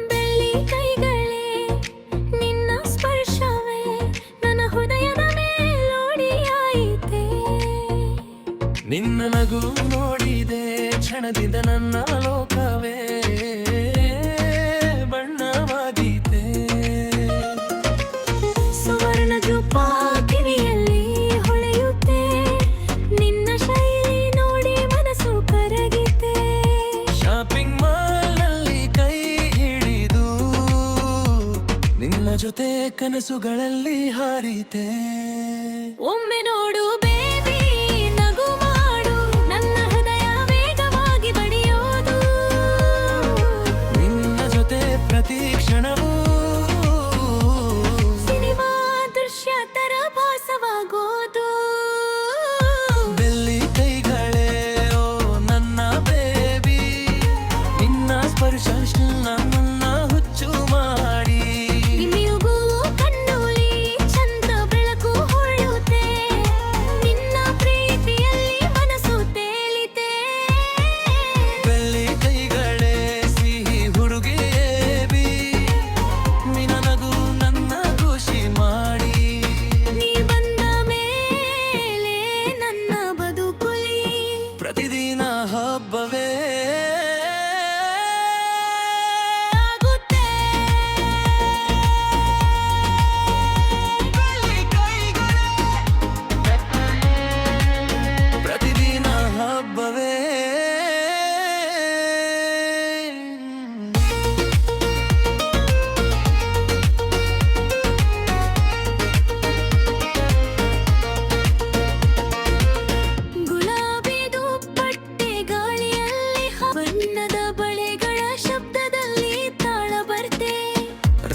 ಬೆಳ್ಳಿ ಕೈಗಳೇ ನಿನ್ನ ಸ್ಪರ್ಶವೇ ನನ್ನ ಹೃದಯದ ಮೇಲೋಡಿಯಾಯಿತೆ. ನಿನ್ನ ನಗು ನೋಡಿದೆ ಕ್ಷಣದಿಂದ ನನ್ನ ಲೋಕವೇ ಬಣ್ಣವಾದೀತೆ. ಸುವರ್ಣ ಜೂಪ ಕಿವಿಯಲ್ಲಿ ಹೊಳೆಯುತ್ತೆ, ನಿನ್ನ ಶೈಲಿ ನೋಡಿ ಮನಸ್ಸು ಕರಗಿತೆ. ಶಾಪಿಂಗ್ ಮಾಲ್ನಲ್ಲಿ ಕೈ ಹಿಡಿದು ನಿನ್ನ ಜೊತೆ ಕನಸುಗಳಲ್ಲಿ ಹಾರಿತೆ. ಒಮ್ಮೆ ನೋಡು ಬೇಬಿ, ನಗು ಮಾಡು, ನನ್ನ ಹೃದಯ ವೇಗವಾಗಿ ಬಡಿಯೋದು. ನಿನ್ನ ಜೊತೆ ಪ್ರತಿ ಕ್ಷಣವೂ ಸಿನಿಮಾ ದೃಶ್ಯ ತರ ಭಾಸವಾಗೋದು. ಬೆಳ್ಳಿ ಕೈಗಳೇ ಓ ನನ್ನ ಬೇಬಿ, ನಿನ್ನ ಸ್ಪರ್ಶ ನನ್ನ ಹುಚ್ಚು ಮಾಡಿ. ಮಿನುಗು ಕಣ್ಣುಲಿ ಚಂದ್ರ ಬೆಳಕು ಹೊಳೆಯುತ್ತೆ, ನಿನ್ನ ಪ್ರೀತಿಯಲ್ಲಿ ಮನಸ್ಸು ತೇಲಿತೆ. ಬೆಳ್ಳಿ ಕೈಗಳೇ ಸಿಹಿ ಹುಡುಗಿಯೇಬಿ, ನಿನ್ನ ನಗು ನನ್ನ ಖುಷಿ ಮಾಡಿ. ನೀ ಬಂದ ಮೇಲೆ ನನ್ನ ಬದುಕುಲಿ ಪ್ರತಿದಿನ ಹಬ್ಬವೇ ಆಗುತ್ತೆ. ಪ್ರತಿದಿನ ಹಬ್ಬವೇ. ಗುಲಾಬಿ ದುಪ್ಪಟ್ಟೆ ಗಾಳಿಯಲ್ಲಿ ಬಣ್ಣದ ಬಳೆಗಳ ಶಬ್ದದಲ್ಲಿ ತಾಳ ಬರ್ತೆ.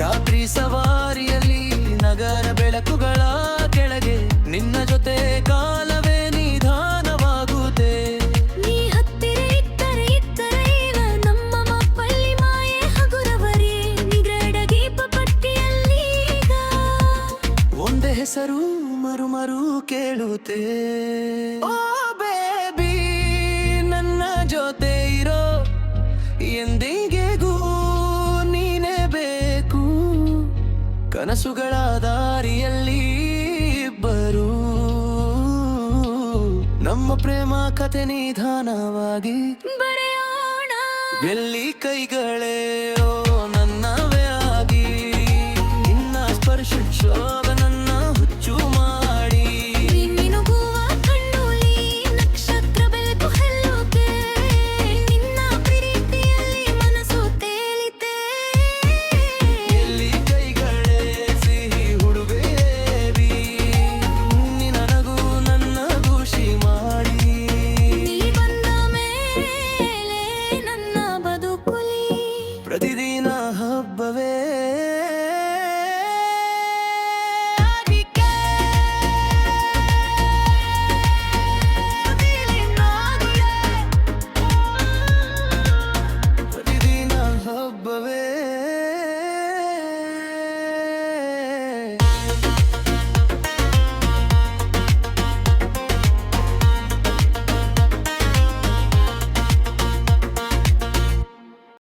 ರಾತ್ರಿ ಸವಾರಿಯಲ್ಲಿ ನಗರ ಬೆಳಕುಗಳ ಕೆಳಗೆ ನಿನ್ನ ಜೊತೆ ಕಾಲವೇ ನಿಧಾನವಾಗುತ್ತೆ. ನೀ ಹತ್ತಿರ ಇದ್ದರೆ ಇಲ್ಲ ನಮ್ಮ ಮಪ್ಪಲ್ಲಿ ಮಾಯೆ ಹಗುರವರಿ. ನಿಗ್ರಡ ಗೀಪ ಪಟ್ಟಿಯಲ್ಲಿ ಈಗ ಒಂದೇ ಹೆಸರು ಮರು ಕೇಳುತ್ತೆ. ಓ ಬೇಬಿ, ನನ್ನ ಜೊತೆ ಇರೋ ಎಂದಿಗೆಗೂ ನೀನೇ ಬೇಕು. ಕನಸುಗಳ ದಾರಿಯಲ್ಲಿ ಇಬ್ಬರು ನಮ್ಮ ಪ್ರೇಮ ಕತೆ ನಿಧಾನವಾಗಿ ಬರೆಯೋಣ. ಬೆಳ್ಳಿ ಕೈಗಳೇ ಓ